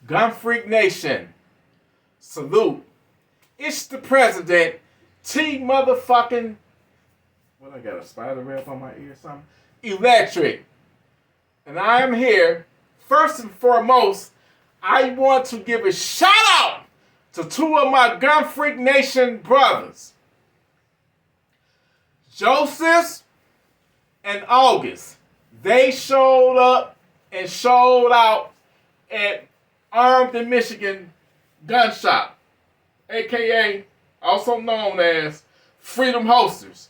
Gunfreaknation Salute. It's the president, T motherfucking, what, I got a spider web on my ear or something? Electric. And I am here. First and foremost, I want to give a shout out to two of my Gunfreak Nation brothers, Joseph and August. They showed up and showed out at Armed in Michigan Gun Shop, aka also known as Freedom Holsters.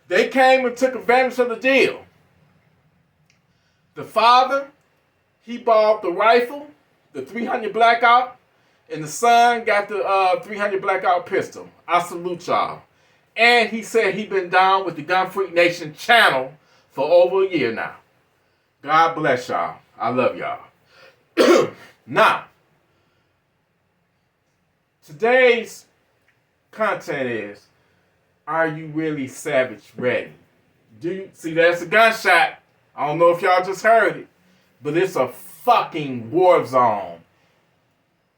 They came and took advantage of the deal. The father, he bought the rifle, the 300 Blackout, and the son got the 300 Blackout pistol. I salute y'all. And he said he been down with the Gunfreak Nation channel for over a year now. God bless y'all. I love y'all. Now, today's content is, are you really savage ready? Do you see, that's a gunshot. I don't know if y'all just heard it, but it's a fucking war zone.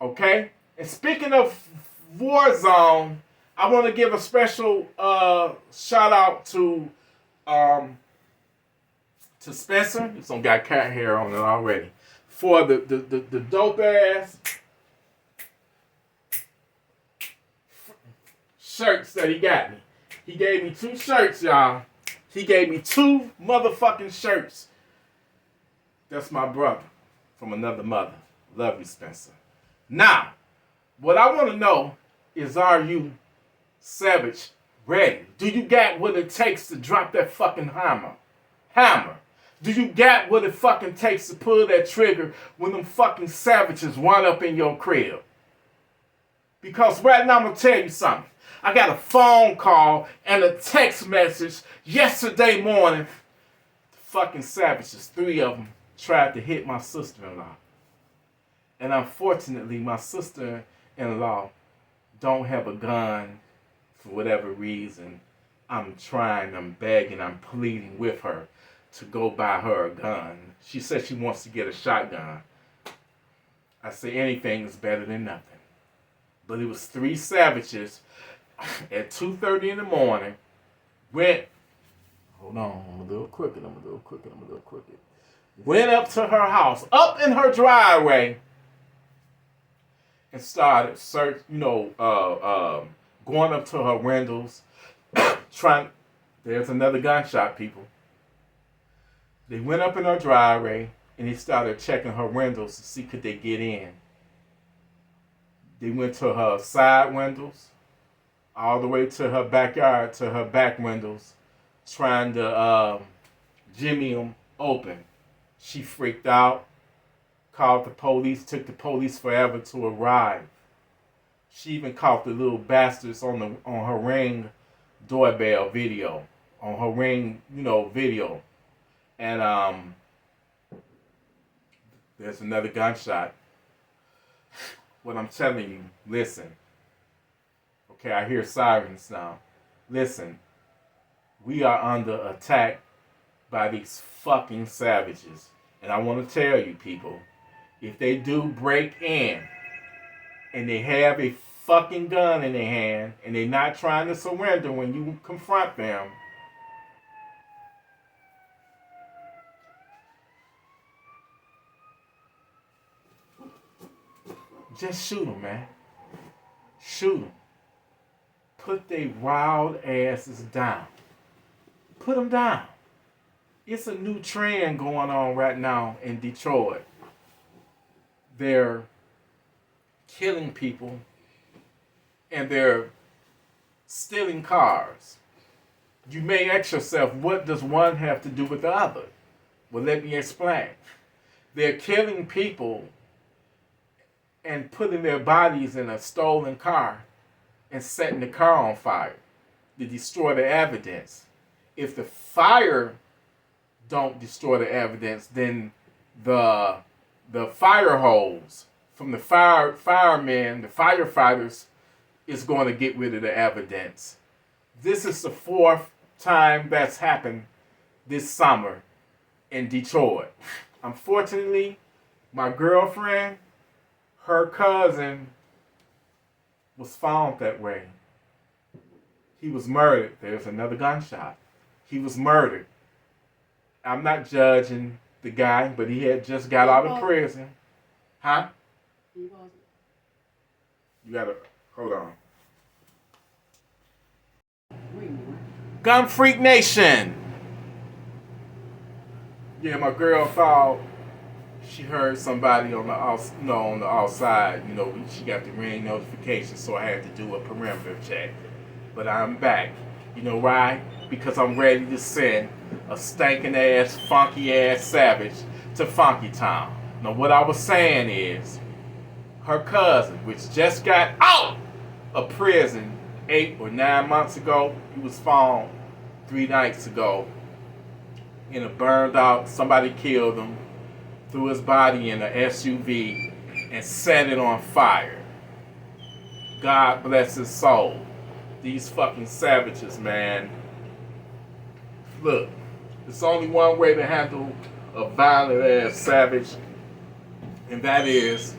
Okay? And speaking of war zone, I want to give a special shout out to Spencer. This one got cat hair on it already. For the dope ass shirts that he got me. He gave me 2 shirts, y'all. He gave me 2 motherfucking shirts. That's my brother from another mother. Love you, Spencer. Now, what I want to know is, are you savage ready? Do you got what it takes to drop that fucking hammer? Do you got what it fucking takes to pull that trigger when them fucking savages run up in your crib? Because right now I'm going to tell you something. I got a phone call and a text message yesterday morning. The fucking savages, 3 of them, tried to hit my sister-in-law. And unfortunately, my sister-in-law don't have a gun for whatever reason. I'm trying, I'm begging, I'm pleading with her to go buy her a gun. She said she wants to get a shotgun. I say anything is better than nothing. But it was 3 savages at 2:30 in the morning. Hold on, I'm gonna do it quicker. Went up to her house, up in her driveway, and started going up to her windows, there's another gunshot, people. They went up in her driveway and they started checking her windows to see could they get in. They went to her side windows, all the way to her backyard, to her back windows, trying to jimmy them open. She freaked out, called the police, took the police forever to arrive. She even caught the little bastards on her Ring doorbell video, on her Ring, video. And there's another gunshot. What I'm telling you, listen. Okay, I hear sirens now. Listen, we are under attack by these fucking savages. And I want to tell you, people, if they do break in and they have a fucking gun in their hand and they're not trying to surrender when you confront them, just shoot them, man. Shoot them. Put they wild asses down. Put them down. It's a new trend going on right now in Detroit. They're killing people and they're stealing cars. You may ask yourself, what does one have to do with the other? Well, let me explain. They're killing people and putting their bodies in a stolen car and setting the car on fire to destroy the evidence. If the fire don't destroy the evidence, then the fire hose from the firemen, the firefighters, is going to get rid of the evidence. This is the 4th time that's happened this summer in Detroit. Unfortunately, my girlfriend, Her cousin was found that way. He was murdered. There's another gunshot. He was murdered. I'm not judging the guy, but he had just got out of prison. Huh? You gotta, hold on. Gunfreaknation. Yeah, my girl thought she heard somebody on the outside. She got the ring notification, so I had to do a perimeter check. But I'm back. You know why? Because I'm ready to send a stinking ass, funky ass savage to Funky Town. Now, what I was saying is, her cousin, which just got out of prison 8 or 9 months ago, he was found 3 nights ago in a burned out. Somebody killed him, threw his body in an SUV, and set it on fire. God bless his soul. These fucking savages, man. Look, there's only one way to handle a violent ass savage, and that is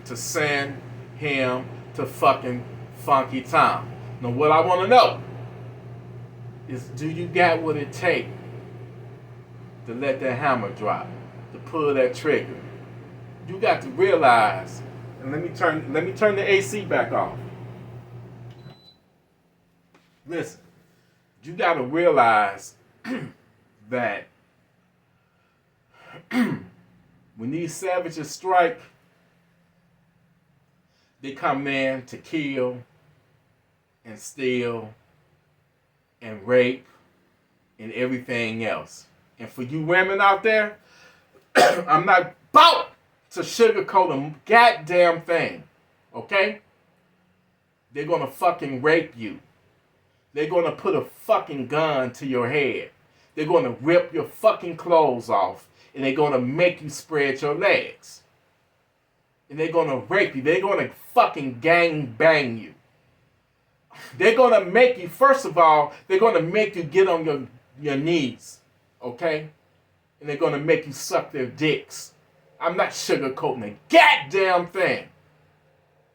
to send him to fucking Funky Town. Now, what I want to know is, do you got what it takes to let that hammer drop, to pull that trigger? You got to realize, and let me turn the AC back off. Listen, you got to realize that when these savages strike, they come in to kill and steal and rape and everything else. And for you women out there, I'm not about to sugarcoat a goddamn thing, okay? They're gonna fucking rape you. They're gonna put a fucking gun to your head. They're gonna rip your fucking clothes off, and they're gonna make you spread your legs. And they're gonna rape you. They're gonna fucking gang bang you. They're gonna make you, first of all, they're gonna make you get on your knees, okay? And they're gonna make you suck their dicks. I'm not sugarcoating a goddamn thing.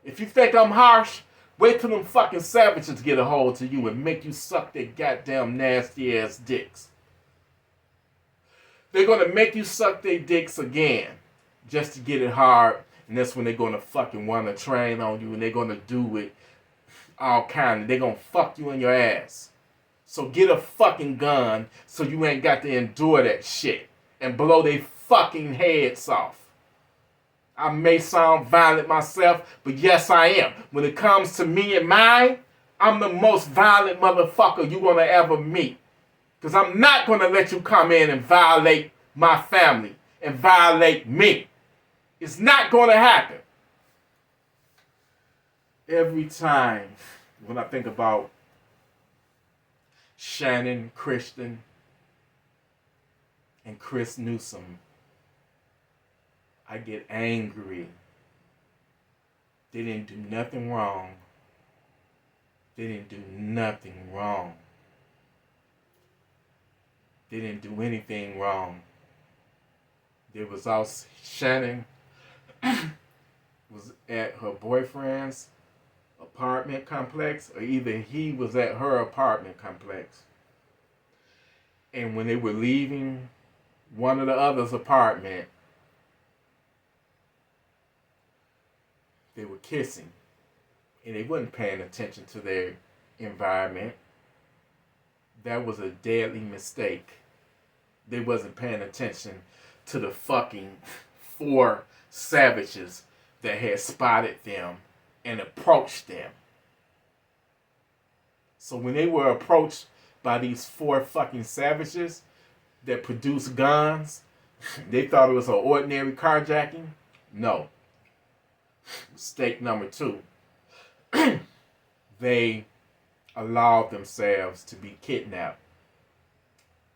If you think I'm harsh, wait till them fucking savages get a hold to you and make you suck their goddamn nasty ass dicks. They're gonna make you suck their dicks again just to get it hard, and that's when they're gonna fucking wanna train on you, and they're gonna do it all kind of. They're gonna fuck you in your ass. So get a fucking gun so you ain't got to endure that shit and blow their fucking heads off. I may sound violent myself, but yes, I am. When it comes to me and mine, I'm the most violent motherfucker you're going to ever meet. Because I'm not going to let you come in and violate my family and violate me. It's not going to happen. Every time when I think about Shannon, Christian, and Chris Newsom, I get angry. They didn't do nothing wrong. They didn't do nothing wrong. They didn't do anything wrong. There was also Shannon was at her boyfriend's apartment complex, or either he was at her apartment complex. And when they were leaving one of the other's apartment, they were kissing, and they wasn't paying attention to their environment. That was a deadly mistake. They wasn't paying attention to the fucking 4 savages that had spotted them and approached them. So when they were approached by these 4 fucking savages that produced guns, they thought it was an ordinary carjacking. No. Mistake number 2. They allowed themselves to be kidnapped.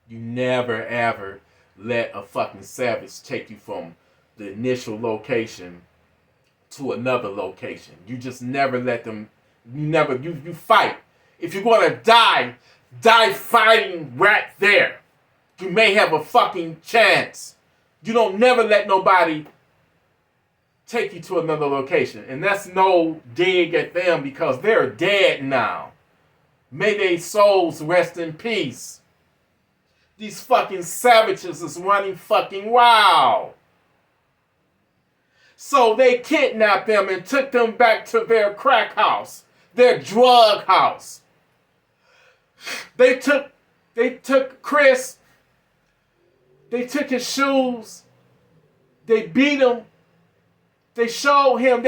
You never ever let a fucking savage take you from the initial location to another location. You just never let them, you fight. If you're gonna die fighting right there. You may have a fucking chance. You don't never let nobody take you to another location. And that's no dig at them because they're dead now. May their souls rest in peace. These fucking savages is running fucking wild. So they kidnapped them and took them back to their crack house, their drug house. They took Chris, they took his shoes, they beat him, they showed him,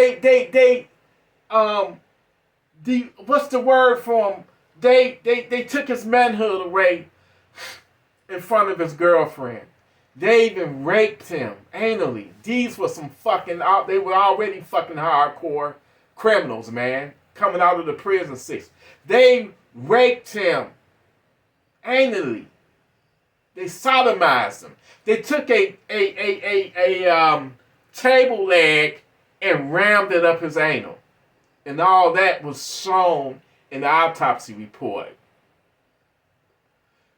what's the word for him? They took his manhood away in front of his girlfriend. They even raped him anally. These were some fucking, they were already fucking hardcore criminals, man, coming out of the prison system. They raped him anally. They sodomized him. They took a table leg and rammed it up his anal. And all that was shown in the autopsy report.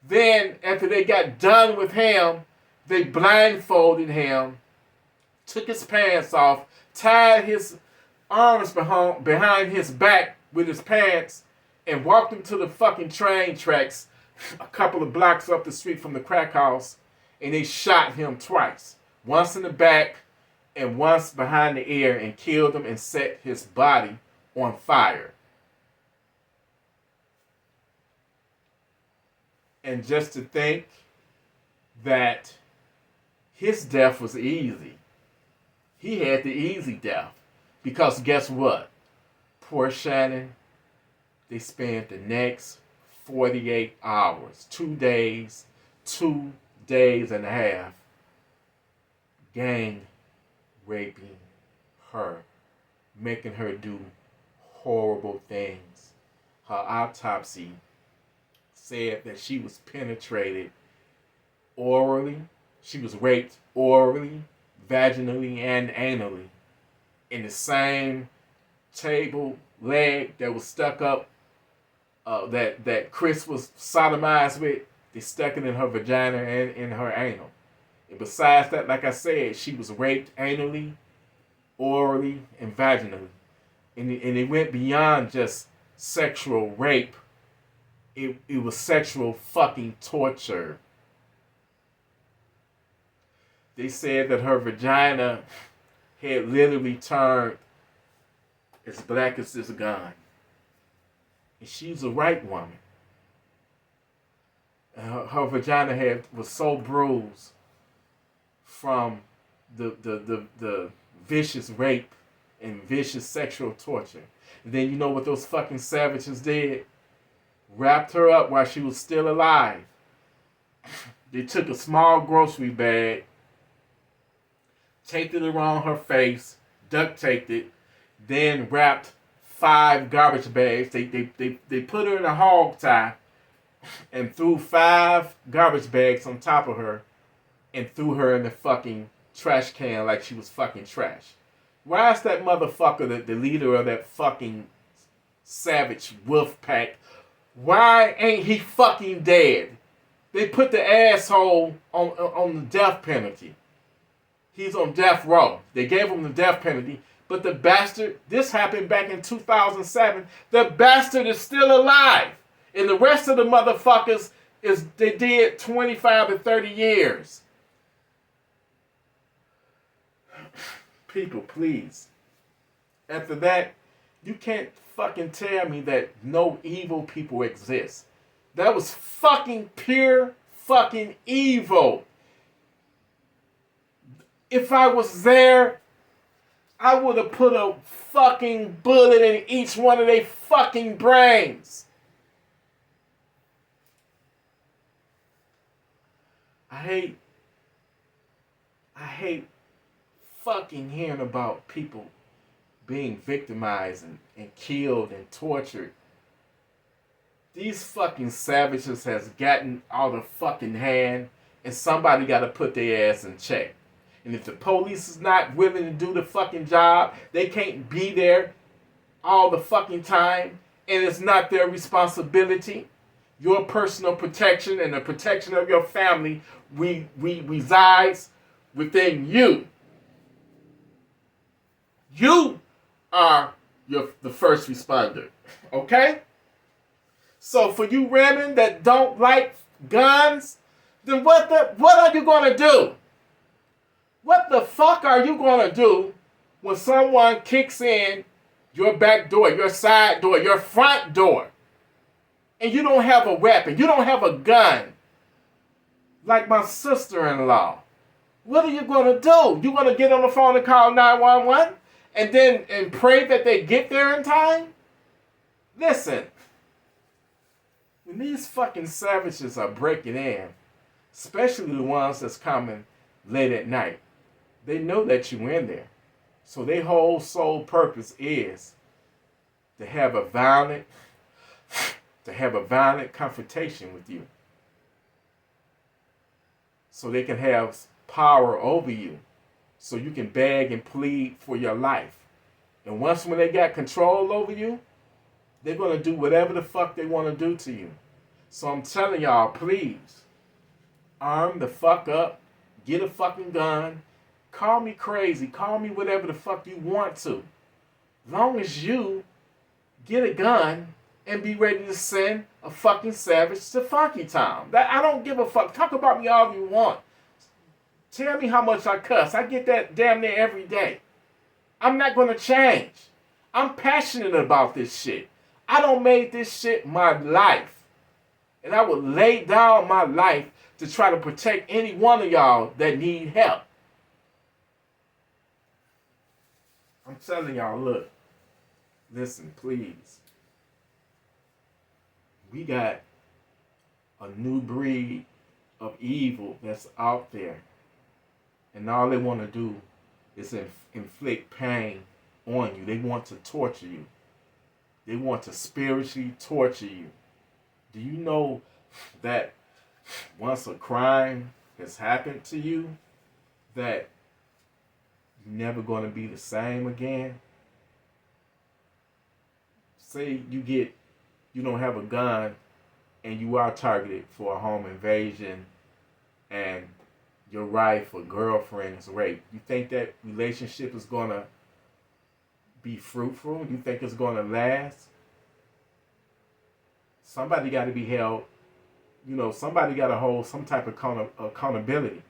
Then, after they got done with him, they blindfolded him, took his pants off, tied his arms behind his back with his pants, and walked him to the fucking train tracks a couple of blocks up the street from the crack house, and they shot him twice. Once in the back and once behind the ear, and killed him and set his body on fire. And just to think that his death was easy. He had the easy death. Because guess what? Poor Shannon, they spent the next 48 hours, 2 days and a half, gang raping her, making her do horrible things. Her autopsy said that she was penetrated orally. She was raped orally, vaginally, and anally in the same table leg that was stuck up, that Chris was sodomized with. They stuck it in her vagina and in her anal. And besides that, like I said, she was raped anally, orally, and vaginally. And it went beyond just sexual rape. It was sexual fucking torture. They said that her vagina had literally turned as black as this gun. And she's a white woman. And her vagina was so bruised from the vicious rape and vicious sexual torture. And then you know what those fucking savages did? Wrapped her up while she was still alive. They took a small grocery bag, taped it around her face, duct taped it, then wrapped 5 garbage bags. They put her in a hog tie and threw 5 garbage bags on top of her and threw her in the fucking trash can like she was fucking trash. Why is that motherfucker the leader of that fucking savage wolf pack? Why ain't he fucking dead? They put the asshole on the death penalty. He's on death row. They gave him the death penalty. But the bastard, this happened back in 2007. The bastard is still alive. And the rest of the motherfuckers, they did 25 to 30 years. People, please. After that, you can't fucking tell me that no evil people exist. That was fucking pure fucking evil. If I was there, I would have put a fucking bullet in each one of their fucking brains. I hate fucking hearing about people being victimized and killed and tortured. These fucking savages has gotten out of fucking hand, and somebody got to put their ass in check. And if the police is not willing to do the fucking job, they can't be there all the fucking time, and it's not their responsibility. Your personal protection and the protection of your family resides within you. You are the first responder. Okay? So for you women that don't like guns, then what are you gonna do? What the fuck are you gonna do when someone kicks in your back door, your side door, your front door, and you don't have a weapon, you don't have a gun, like my sister-in-law? What are you gonna do? You gonna get on the phone and call 911 and pray that they get there in time? Listen, when these fucking savages are breaking in, especially the ones that's coming late at night, they know that you in there. So their whole sole purpose is to have a violent confrontation with you. So they can have power over you. So you can beg and plead for your life. And once when they got control over you, they're going to do whatever the fuck they want to do to you. So I'm telling y'all, please, arm the fuck up, get a fucking gun, call me crazy, call me whatever the fuck you want to. Long as you get a gun and be ready to send a fucking savage to Funky Town. I don't give a fuck. Talk about me all you want. Tell me how much I cuss. I get that damn near every day. I'm not going to change. I'm passionate about this shit. I don't make this shit my life. And I would lay down my life to try to protect any one of y'all that need help. I'm telling y'all, look, listen, please. We got a new breed of evil that's out there. And all they want to do is inflict pain on you. They want to torture you. They want to spiritually torture you. Do you know that once a crime has happened to you, that you're never going to be the same again? Say you don't have a gun and you are targeted for a home invasion and your wife or girlfriend is raped. You think that relationship is going to be fruitful? You think it's going to last? Somebody got to be held, somebody got to hold some type of accountability.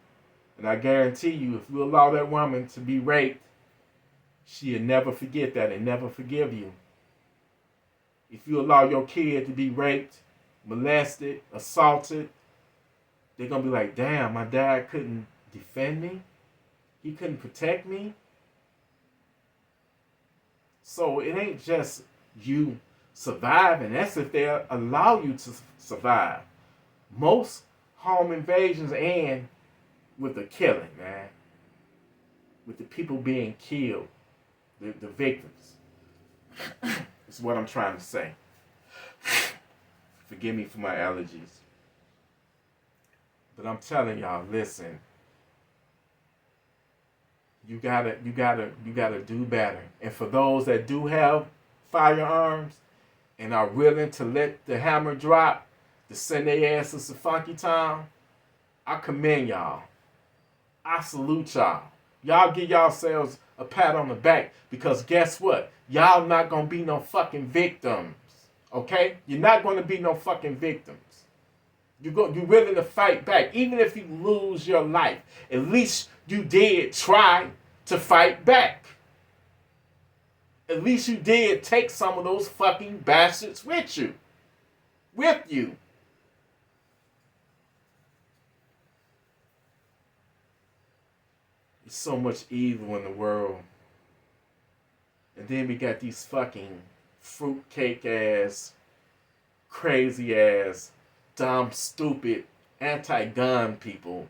And I guarantee you, if you allow that woman to be raped, she'll never forget that and never forgive you. If you allow your kid to be raped, molested, assaulted, they're going to be like, damn, my dad couldn't defend me. He couldn't protect me. So it ain't just you surviving. That's if they allow you to survive. Most home invasions end with a killing, man. With the people being killed. The victims. That's what I'm trying to say. Forgive me for my allergies. But I'm telling y'all, listen. You gotta do better. And for those that do have firearms and are willing to let the hammer drop to send their asses to Funky Town, I commend y'all. I salute y'all. Y'all give yourselves a pat on the back, because guess what? Y'all not gonna be no fucking victims. Okay? You're not gonna be no fucking victims. You're willing to fight back. Even if you lose your life, at least you did try to fight back. At least you did take some of those fucking bastards with you. With you. There's so much evil in the world. And then we got these fucking fruitcake ass, crazy ass, dumb, stupid, anti-gun people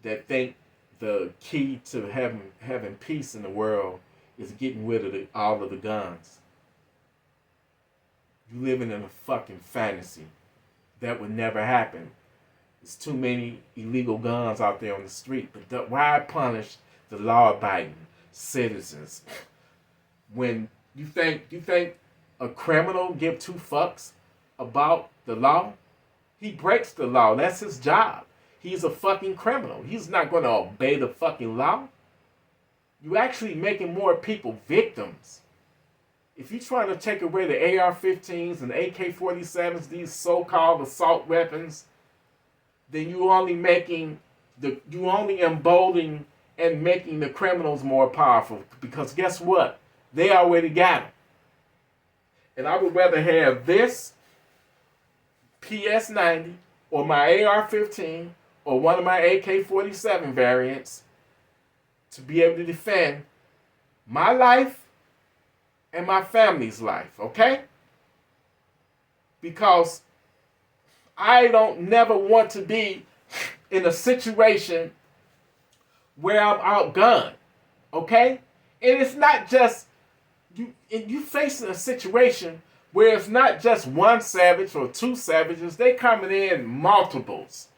that think the key to having peace in the world is getting rid of all of the guns. You living in a fucking fantasy. That would never happen. There's too many illegal guns out there on the street. But why punish the law-abiding citizens? When you think a criminal give two fucks about the law? He breaks the law. That's his job. He's a fucking criminal. He's not going to obey the fucking law. you actually making more people victims. If you're trying to take away the AR-15s and AK-47s, these so-called assault weapons, then you only emboldening and making the criminals more powerful. Because guess what? They already got them. And I would rather have this PS90 or my AR-15 or one of my AK-47 variants to be able to defend my life and my family's life, okay? Because I don't never want to be in a situation where I'm outgunned, okay? And it's not just you facing a situation where it's not just one savage or two savages. They're coming in multiples.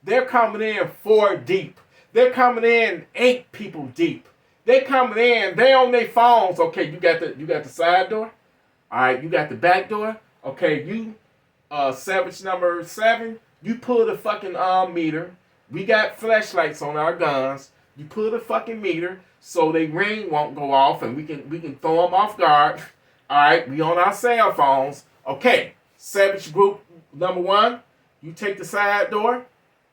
They're coming in 4 deep. They're coming in 8 people deep. They coming in. They on their phones. Okay, you got the side door. All right, you got the back door. Okay, you savage number 7. You pull the fucking meter. We got flashlights on our guns. You pull the fucking meter so they ring won't go off and we can throw them off guard. All right, we on our cell phones. Okay, savage group number 1. You take the side door.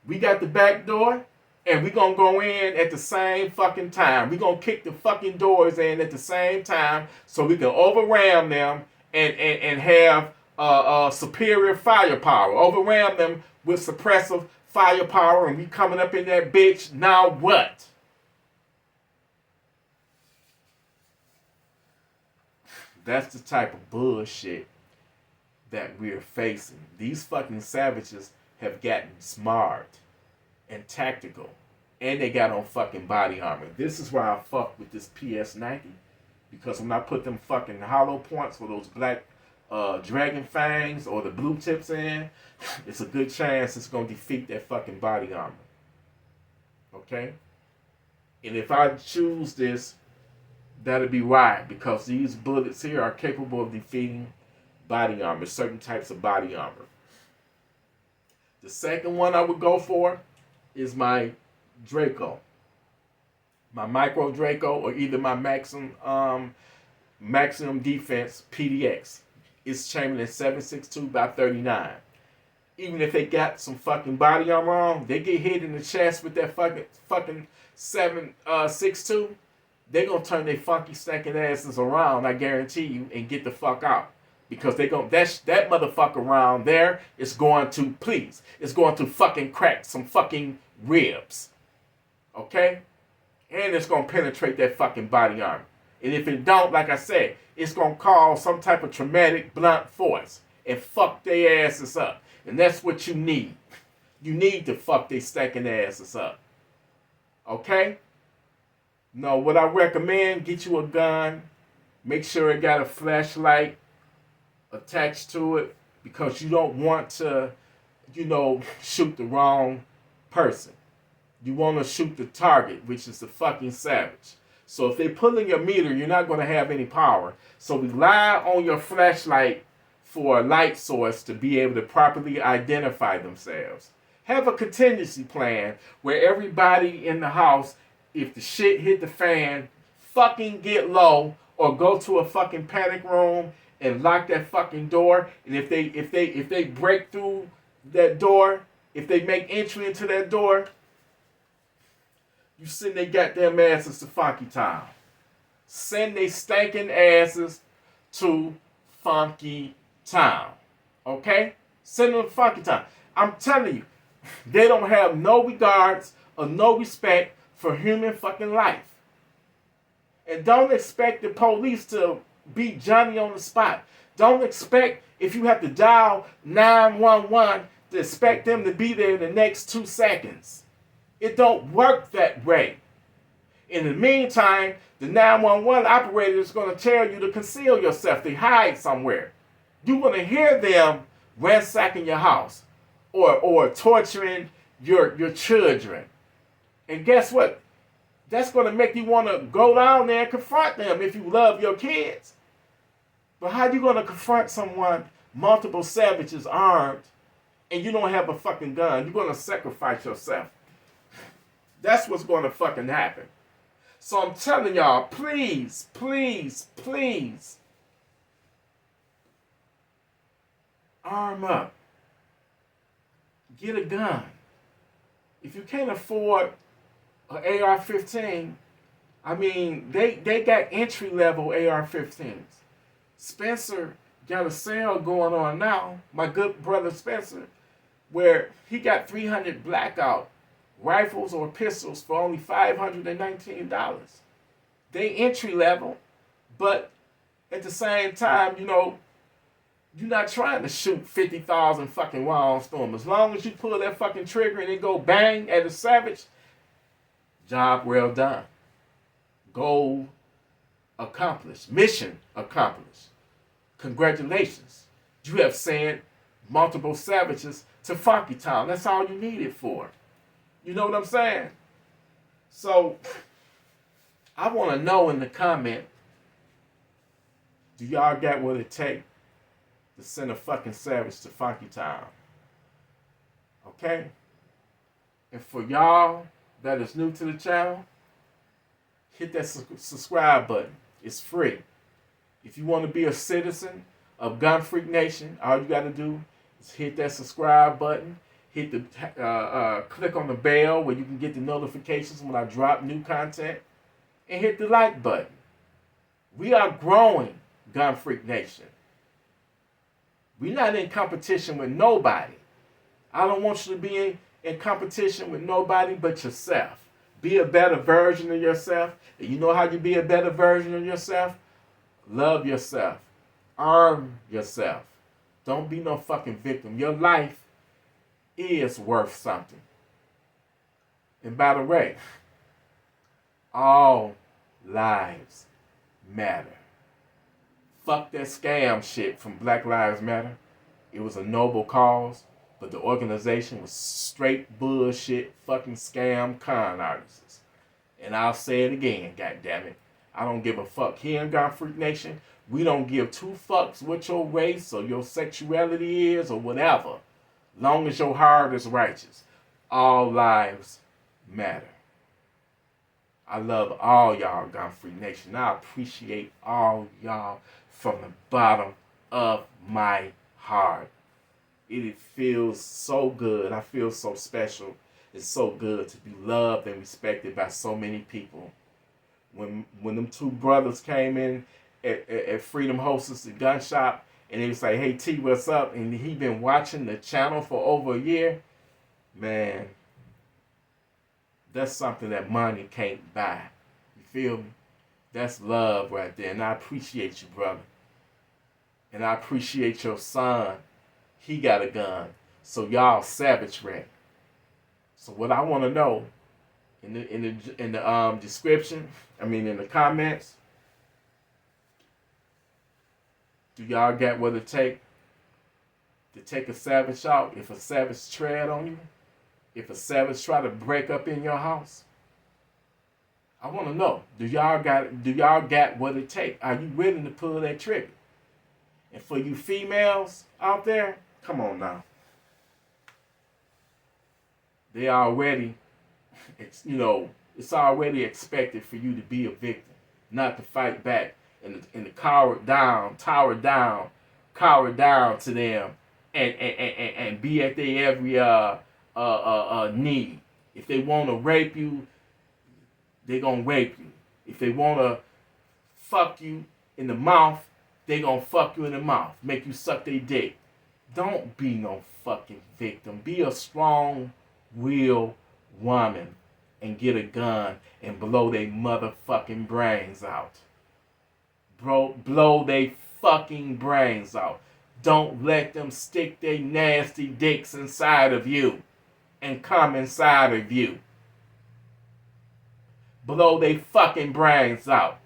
We got the back door. And we're going to go in at the same fucking time. We're going to kick the fucking doors in at the same time so we can overram them and have superior firepower. Overram them with suppressive firepower, and we coming up in that bitch. Now what? That's the type of bullshit that we're facing. These fucking savages have gotten smart and tactical, and they got on fucking body armor. This is why I fuck with this PS90, because when I put them fucking hollow points for those black dragon fangs or the blue tips in, it's a good chance it's gonna defeat that fucking body armor. Okay? And if I choose this, that'll be right, because these bullets here are capable of defeating body armor, certain types of body armor. The second one I would go for is my Draco. My micro Draco, or either my maximum defense PDX. It's Chamberlain 7.62 by 39. Even if they got some fucking body armor on, they get hit in the chest with that fucking 7.62, they gonna turn their funky stinking asses around, I guarantee you, and get the fuck out. Because they gonna that motherfucker around there is going to it's going to fucking crack some fucking ribs. Okay? And it's gonna penetrate that fucking body armor. And if it don't, like I said, it's gonna cause some type of traumatic blunt force and fuck their asses up. And that's what you need. You need to fuck their stinking asses up. Okay? No, what I recommend, get you a gun. Make sure it got a flashlight attached to it, because you don't want to, shoot the wrong person. You want to shoot the target, which is the fucking savage. So if they pull in your meter, you're not going to have any power. So rely on your flashlight for a light source to be able to properly identify themselves. Have a contingency plan where everybody in the house, if the shit hit the fan, fucking get low or go to a fucking panic room and lock that fucking door. And if they break through that door, if they make entry into that door, you send their goddamn asses to Funky Town. Send their stinking asses to Funky Town. Okay? Send them to Funky Town. I'm telling you, they don't have no regards or no respect for human fucking life. And don't expect the police to be Johnny on the spot. Don't expect, if you have to dial 911, to expect them to be there in the next 2 seconds. It don't work that way. In the meantime, the 911 operator is going to tell you to conceal yourself, to hide somewhere. You're going to hear them ransacking your house or torturing your children. And guess what? That's going to make you want to go down there and confront them if you love your kids. But how you going to confront someone, multiple savages armed, and you don't have a fucking gun? You're going to sacrifice yourself. That's what's going to fucking happen. So I'm telling y'all, please, please, please, arm up. Get a gun. If you can't afford an AR-15, I mean, they got entry-level AR-15s. Spencer got a sale going on now, my good brother Spencer, where he got 300 blackout rifles or pistols for only $519. They entry level, but at the same time, you know, you're not trying to shoot 50,000 fucking rounds through them. As long as you pull that fucking trigger and it go bang at a savage, job well done. Goal accomplished. Mission accomplished. Congratulations. You have sent multiple savages to Funky Town. That's all you need it for. You know what I'm saying? So, I want to know in the comment, do y'all got what it takes to send a fucking savage to Funky Town? Okay? And for y'all that is new to the channel, hit that subscribe button. It's free. If you want to be a citizen of Gunfreak Nation, all you got to do is hit that subscribe button. Hit the click on the bell where you can get the notifications when I drop new content, and hit the like button. We are growing, Gunfreak Nation. We're not in competition with nobody. I don't want you to be in competition with nobody but yourself. Be a better version of yourself. And you know how you be a better version of yourself? Love yourself. Arm yourself. Don't be no fucking victim. Your life is worth something. And by the way, all lives matter. Fuck that scam shit from Black Lives Matter. It was a noble cause, but the organization was straight bullshit, fucking scam con artists. And I'll say it again, goddammit. I don't give a fuck. Here in Gunfreak Nation, we don't give two fucks what your race or your sexuality is or whatever. Long as your heart is righteous. All lives matter. I love all y'all, Gunfreak Nation. I appreciate all y'all from the bottom of my heart. It feels so good. I feel so special. It's so good to be loved and respected by so many people. When them two brothers came in at Freedom Hostess, the gun shop, and they was like, hey, T, what's up? And he been watching the channel for over a year. Man, that's something that money can't buy. You feel me? That's love right there. And I appreciate you, brother. And I appreciate your son. He got a gun. So y'all savage ready. So what I want to know in the description, in the comments, do y'all got what it take to take a savage out? If a savage tread on you, if a savage try to break up in your house, I want to know, do y'all got what it take? Are you willing to pull that trigger? And for you females out there, come on now. They already, it's already expected for you to be a victim, not to fight back and tower down to them and be at their every need. If they want to rape you, they gonna rape you. If they want to fuck you in the mouth, they gonna fuck you in the mouth, make you suck their dick. Don't be no fucking victim. Be a strong, real woman and get a gun and blow they motherfucking brains out. Bro, blow they fucking brains out. Don't let them stick their nasty dicks inside of you and come inside of you. Blow they fucking brains out.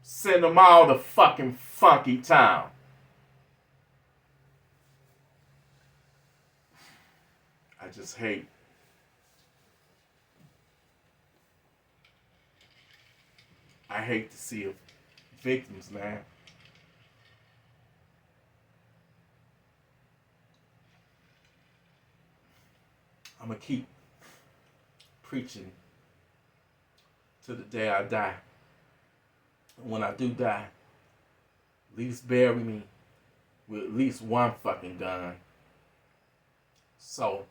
Send them all to fucking Funky Town. I just hate. I hate to see victims, man. I'm going to keep preaching to to the day I die. When I do die, at least bury me with at least one fucking gun. So,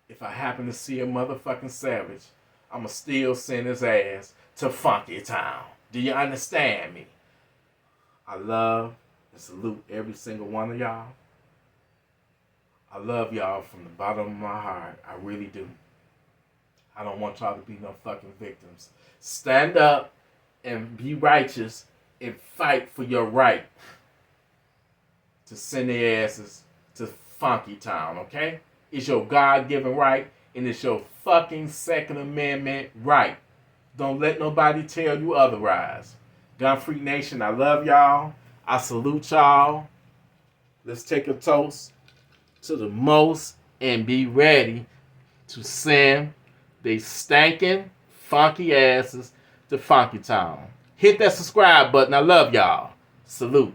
if I happen to see a motherfucking savage, I'ma still send his ass to Funky Town. Do you understand me? I love and salute every single one of y'all. I love y'all from the bottom of my heart. I really do. I don't want y'all to be no fucking victims. Stand up and be righteous and fight for your right to send their asses to Funky Town, okay? It's your God-given right, and it's your fucking Second Amendment right. Don't let nobody tell you otherwise. Gunfreaknation, I love y'all. I salute y'all. Let's take a toast to the most and be ready to send they stankin' funky asses to Funky Town. Hit that subscribe button. I love y'all. Salute.